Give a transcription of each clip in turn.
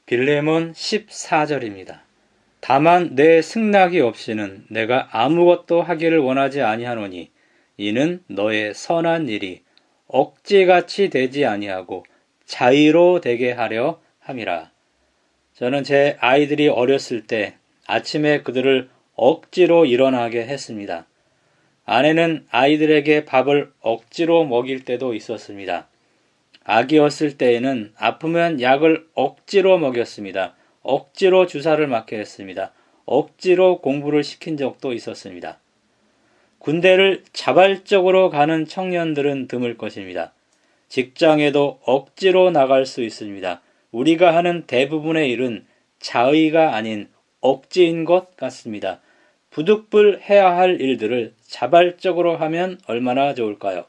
빌레몬 14절입니다. 다만 내 승낙이 없이는 내가 아무것도 하기를 원하지 아니하노니 이는 너의 선한 일이 억지같이 되지 아니하고 자의로 되게 하려 함이라. 저는 제 아이들이 어렸을 때 아침에 그들을 억지로 일어나게 했습니다. 아내는 아이들에게 밥을 억지로 먹일 때도 있었습니다. 아기였을 때에는 아프면 약을 억지로 먹였습니다. 억지로 주사를 맞게 했습니다. 억지로 공부를 시킨 적도 있었습니다. 군대를 자발적으로 가는 청년들은 드물 것입니다. 직장에도 억지로 나갈 수 있습니다. 우리가 하는 대부분의 일은 자의가 아닌 억지인 것 같습니다. 부득불 해야 할 일들을 자발적으로 하면 얼마나 좋을까요?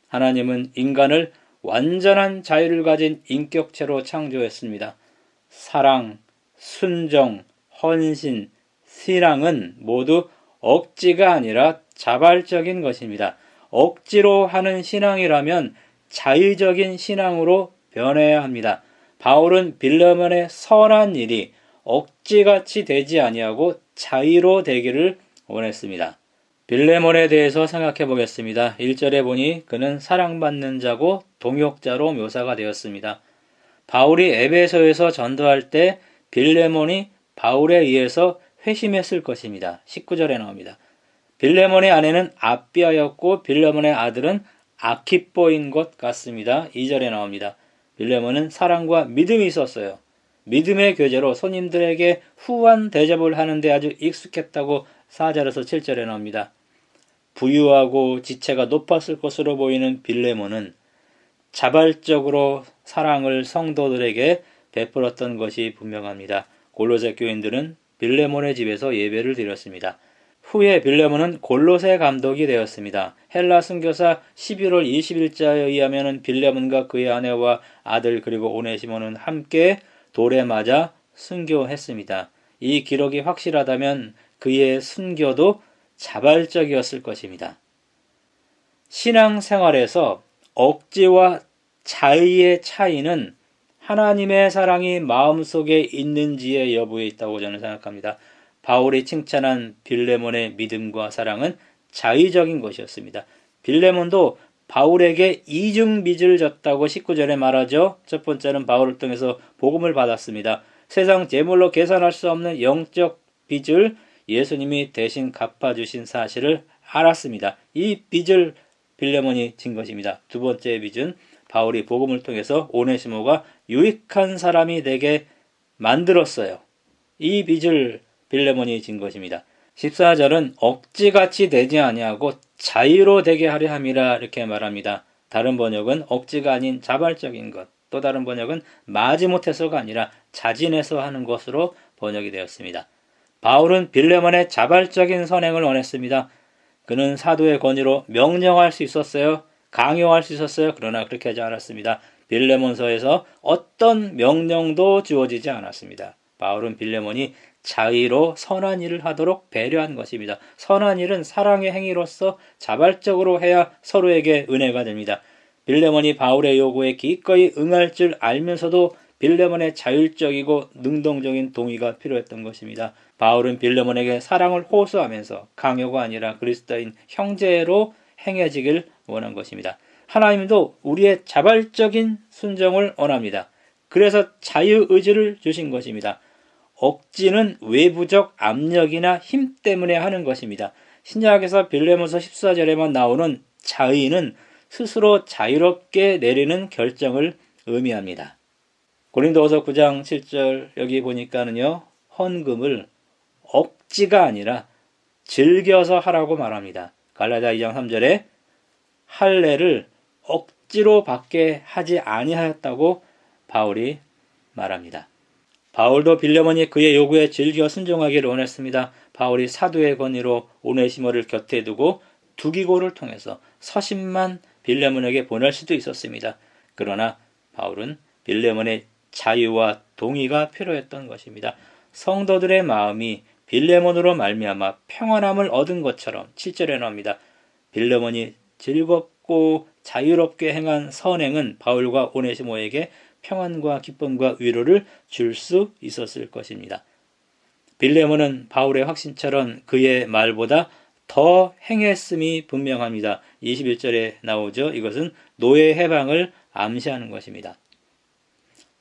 하나님은 인간을 완전한 자유를 가진 인격체로 창조했습니다. 사랑, 순정, 헌신, 신앙은 모두 억지가 아니라 자발적인 것입니다. 억지로 하는 신앙이라면 자의적인 신앙으로 변해야 합니다. 바울은 빌레몬의 선한 일이 억지같이 되지 아니하고 자의로 되기를 원했습니다. 빌레몬에 대해서 생각해 보겠습니다. 1절에 보니 그는 사랑받는 자고 동역자로 묘사가 되었습니다. 바울이 에베소에서 전도할 때 빌레몬이 바울에 의해서 회심했을 것입니다. 19절에 나옵니다. 빌레몬의 아내는 아비아였고 빌레몬의 아들은 아키뽀인 것 같습니다. 2절에 나옵니다. 빌레몬은 사랑과 믿음이 있었어요. 믿음의 교제로 손님들에게 후한 대접을 하는데 아주 익숙했다고 4절에서 7절에 나옵니다. 부유하고 지체가 높았을 것으로 보이는 빌레몬은 자발적으로 사랑을 성도들에게 베풀었던 것이 분명합니다. 골로새 교인들은 빌레몬의 집에서 예배를 드렸습니다. 후에 빌레몬은 골로새 감독이 되었습니다. 헬라 순교사 11월 20일자에 의하면 빌레몬과 그의 아내와 아들 그리고 오네시모는 함께 돌에 맞아 순교했습니다. 이 기록이 확실하다면 그의 순교도 자발적이었을 것입니다. 신앙생활에서 억지와 자의의 차이는 하나님의 사랑이 마음속에 있는지의 여부에 있다고 저는 생각합니다. 바울이 칭찬한 빌레몬의 믿음과 사랑은 자의적인 것이었습니다. 빌레몬도 바울에게 이중빚을 졌다고 19절에 말하죠. 첫 번째는 바울을 통해서 복음을 받았습니다. 세상 재물로 계산할 수 없는 영적 빚을 예수님이 대신 갚아주신 사실을 알았습니다. 이 빚을 빌레몬이 진 것입니다. 두 번째 빚은 바울이 복음을 통해서 오네시모가 유익한 사람이 되게 만들었어요. 이 빚을 빌레몬이 진 것입니다. 14절은 억지같이 되지 아니하고 자유로 되게 하려 함이라 이렇게 말합니다. 다른 번역은 억지가 아닌 자발적인 것, 또 다른 번역은 마지못해서가 아니라 자진해서 하는 것으로 번역이 되었습니다. 바울은 빌레몬의 자발적인 선행을 원했습니다. 그는 사도의 권위로 명령할 수 있었어요. 강요할 수 있었어요. 그러나 그렇게 하지 않았습니다. 빌레몬서에서 어떤 명령도 주어지지 않았습니다. 바울은 빌레몬이 자의로 선한 일을 하도록 배려한 것입니다. 선한 일은 사랑의 행위로서 자발적으로 해야 서로에게 은혜가 됩니다. 빌레몬이 바울의 요구에 기꺼이 응할 줄 알면서도 빌레몬의 자율적이고 능동적인 동의가 필요했던 것입니다. 바울은 빌레몬에게 사랑을 호소하면서 강요가 아니라 그리스도인 형제로 행해지길 원한 것입니다. 하나님도 우리의 자발적인 순종을 원합니다. 그래서 자유의지를 주신 것입니다. 억지는 외부적 압력이나 힘 때문에 하는 것입니다. 신약에서 빌레몬서 14절에만 나오는 자의는 스스로 자유롭게 내리는 결정을 의미합니다. 고린도후서 9장 7절 여기 보니까는요. 헌금을 억지가 아니라 즐겨서 하라고 말합니다. 갈라디아 2장 3절에 할례를 억지로 받게 하지 아니하였다고 바울이 말합니다. 바울도 빌레몬이 그의 요구에 즐겨 순종하기를 원했습니다. 바울이 사도의 권위로 오네시모를 곁에 두고 두기고를 통해서 서신만 빌레몬에게 보낼 수도 있었습니다. 그러나 바울은 빌레몬의 자유와 동의가 필요했던 것입니다. 성도들의 마음이 빌레몬으로 말미암아 평안함을 얻은 것처럼 7절에 나옵니다. 빌레몬이 즐겁고 자유롭게 행한 선행은 바울과 오네시모에게 평안과 기쁨과 위로를 줄 수 있었을 것입니다. 빌레몬은 바울의 확신처럼 그의 말보다 더 행했음이 분명합니다. 21절에 나오죠. 이것은 노예 해방을 암시하는 것입니다.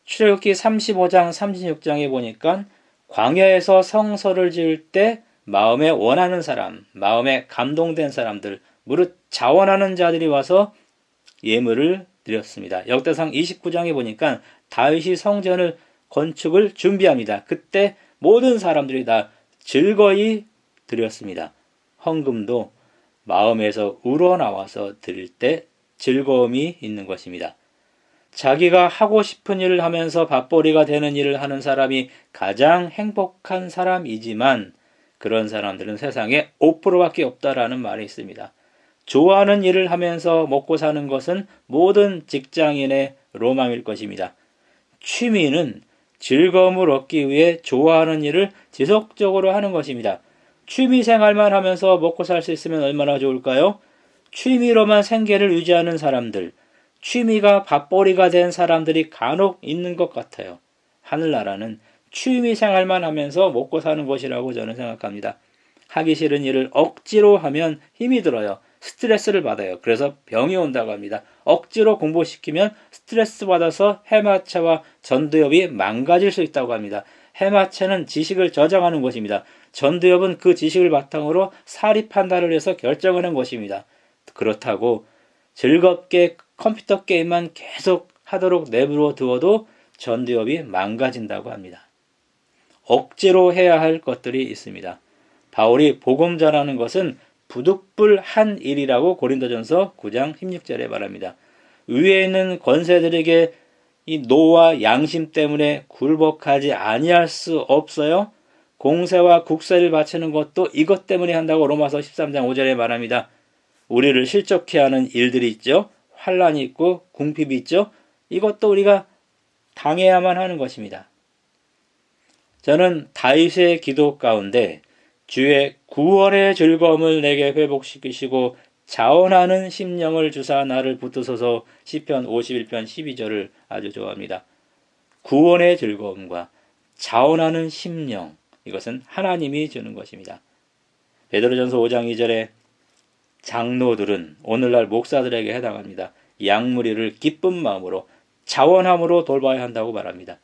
출애굽기 35장 36장에 보니까 광야에서 성소를 지을 때 마음에 원하는 사람, 마음에 감동된 사람들, 무릇 자원하는 자들이 와서 예물을 드렸습니다. 역대상 29장에 보니까 다윗이 성전을 건축을 준비합니다. 그때 모든 사람들이 다 즐거이 드렸습니다. 헌금도 마음에서 우러나와서 드릴 때 즐거움이 있는 것입니다. 자기가 하고 싶은 일을 하면서 밥벌이가 되는 일을 하는 사람이 가장 행복한 사람이지만 그런 사람들은 세상에 5%밖에 없다라는 말이 있습니다. 좋아하는 일을 하면서 먹고 사는 것은 모든 직장인의 로망일 것입니다. 취미는 즐거움을 얻기 위해 좋아하는 일을 지속적으로 하는 것입니다. 취미 생활만 하면서 먹고 살 수 있으면 얼마나 좋을까요? 취미로만 생계를 유지하는 사람들, 취미가 밥벌이가 된 사람들이 간혹 있는 것 같아요. 하늘나라는 취미 생활만 하면서 먹고 사는 것이라고 저는 생각합니다. 하기 싫은 일을 억지로 하면 힘이 들어요. 스트레스를 받아요. 그래서 병이 온다고 합니다. 억지로 공부시키면 스트레스 받아서 해마체와 전두엽이 망가질 수 있다고 합니다. 해마체는 지식을 저장하는 것입니다. 전두엽은 그 지식을 바탕으로 사리 판단을 해서 결정을 한 것입니다. 그렇다고 즐겁게 컴퓨터 게임만 계속 하도록 내버려 두어도 전두엽이 망가진다고 합니다. 억지로 해야 할 것들이 있습니다. 바울이 복음 전하는 것은 부득불한 일이라고 고린도전서 9장 16절에 말합니다. 위에 있는 권세들에게 이 노와 양심 때문에 굴복하지 아니할 수 없어요. 공세와 국세를 바치는 것도 이것 때문에 한다고 로마서 13장 5절에 말합니다. 우리를 실족케 하는 일들이 있죠. 환란이 있고 궁핍이 있죠. 이것도 우리가 당해야만 하는 것입니다. 저는 다윗의 기도 가운데 주의 구원의 즐거움을 내게 회복시키시고 자원하는 심령을 주사 나를 붙드소서 시편 51편 12절을 아주 좋아합니다. 구원의 즐거움과 자원하는 심령, 이것은 하나님이 주는 것입니다. 베드로전서 5장 2절에 장로들은 오늘날 목사들에게 해당합니다. 양무리를 기쁜 마음으로 자원함으로 돌봐야 한다고 말합니다.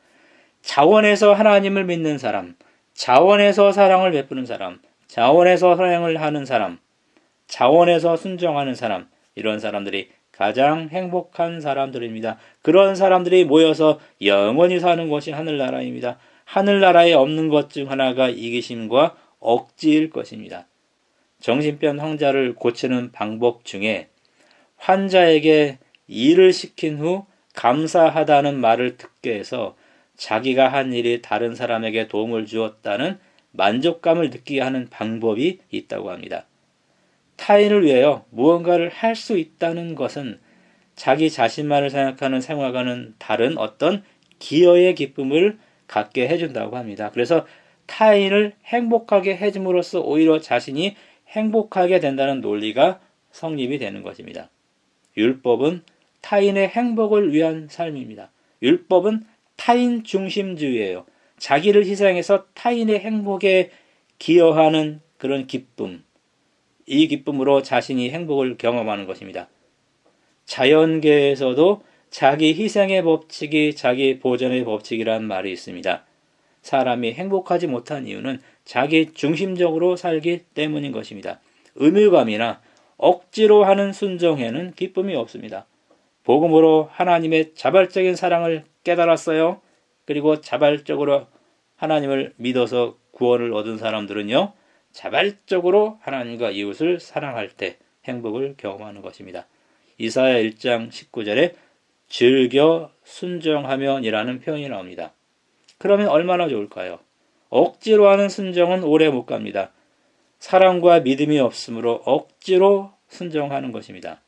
자원해서 하나님을 믿는 사람, 자원해서 사랑을 베푸는 사람, 자원해서 사랑을 하는 사람, 자원해서 순종하는 사람, 이런 사람들이 가장 행복한 사람들입니다. 그런 사람들이 모여서 영원히 사는 것이 하늘나라입니다. 하늘나라에 없는 것 중 하나가 이기심과 억지일 것입니다. 정신병 환자를 고치는 방법 중에 환자에게 일을 시킨 후 감사하다는 말을 듣게 해서 자기가 한 일이 다른 사람에게 도움을 주었다는 만족감을 느끼게 하는 방법이 있다고 합니다. 타인을 위하여 무언가를 할 수 있다는 것은 자기 자신만을 생각하는 생활과는 다른 어떤 기여의 기쁨을 갖게 해준다고 합니다. 그래서 타인을 행복하게 해줌으로써 오히려 자신이 행복하게 된다는 논리가 성립이 되는 것입니다. 율법은 타인의 행복을 위한 삶입니다. 율법은 타인 중심주의예요. 자기를 희생해서 타인의 행복에 기여하는 그런 기쁨, 이 기쁨으로 자신이 행복을 경험하는 것입니다. 자연계에서도 자기 희생의 법칙이 자기 보전의 법칙이란 말이 있습니다. 사람이 행복하지 못한 이유는 자기 중심적으로 살기 때문인 것입니다. 의무감이나 억지로 하는 순종에는 기쁨이 없습니다. 복음으로 하나님의 자발적인 사랑을 깨달았어요. 그리고 자발적으로 하나님을 믿어서 구원을 얻은 사람들은요, 자발적으로 하나님과 이웃을 사랑할 때 행복을 경험하는 것입니다. 이사야 1장 19절에 즐겨 순종하면이라는 표현이 나옵니다. 그러면 얼마나 좋을까요? 억지로 하는 순종은 오래 못 갑니다. 사랑과 믿음이 없으므로 억지로 순종하는 것입니다.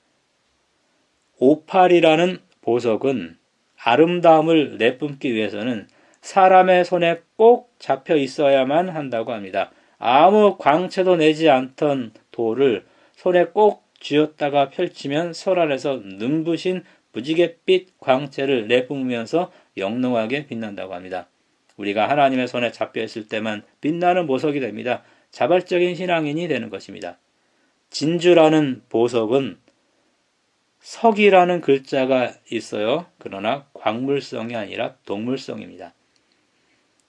오팔이라는 보석은 아름다움을 내뿜기 위해서는 사람의 손에 꼭 잡혀 있어야만 한다고 합니다. 아무 광채도 내지 않던 돌을 손에 꼭 쥐었다가 펼치면 손 안에서 눈부신 무지갯빛 광채를 내뿜으면서 영롱하게 빛난다고 합니다. 우리가 하나님의 손에 잡혀 있을 때만 빛나는 보석이 됩니다. 자발적인 신앙인이 되는 것입니다. 진주라는 보석은 석이라는 글자가 있어요. 그러나 광물성이 아니라 동물성입니다.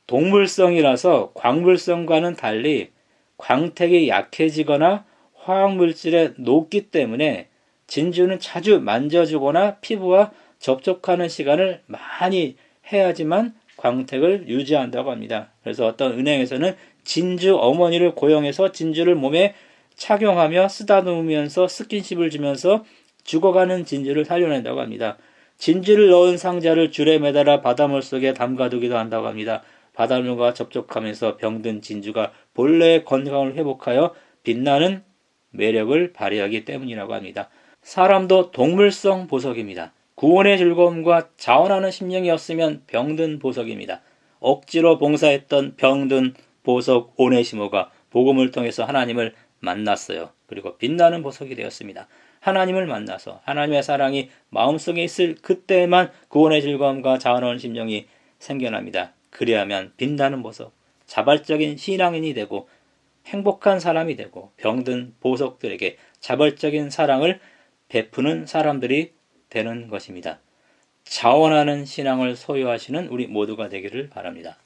동물성이라서 광물성과는 달리 광택이 약해지거나 화학물질에 녹기 때문에 진주는 자주 만져주거나 피부와 접촉하는 시간을 많이 해야지만 광택을 유지한다고 합니다. 그래서 어떤 은행에서는 진주 어머니를 고용해서 진주를 몸에 착용하며 쓰다듬으면서 스킨십을 주면서 죽어가는 진주를 살려낸다고 합니다. 진주를 넣은 상자를 줄에 매달아 바닷물 속에 담가두기도 한다고 합니다. 바닷물과 접촉하면서 병든 진주가 본래의 건강을 회복하여 빛나는 매력을 발휘하기 때문이라고 합니다. 사람도 동물성 보석입니다. 구원의 즐거움과 자원하는 심령이 없으면 병든 보석입니다. 억지로 봉사했던 병든 보석 오네시모가 복음을 통해서 하나님을 만났어요. 그리고 빛나는 보석이 되었습니다. 하나님을 만나서 하나님의 사랑이 마음속에 있을 그때만 구원의 즐거움과 자원하는 심령이 생겨납니다. 그래야만 빛나는 보석, 자발적인 신앙인이 되고 행복한 사람이 되고 병든 보석들에게 자발적인 사랑을 베푸는 사람들이 되는 것입니다. 자원하는 신앙을 소유하시는 우리 모두가 되기를 바랍니다.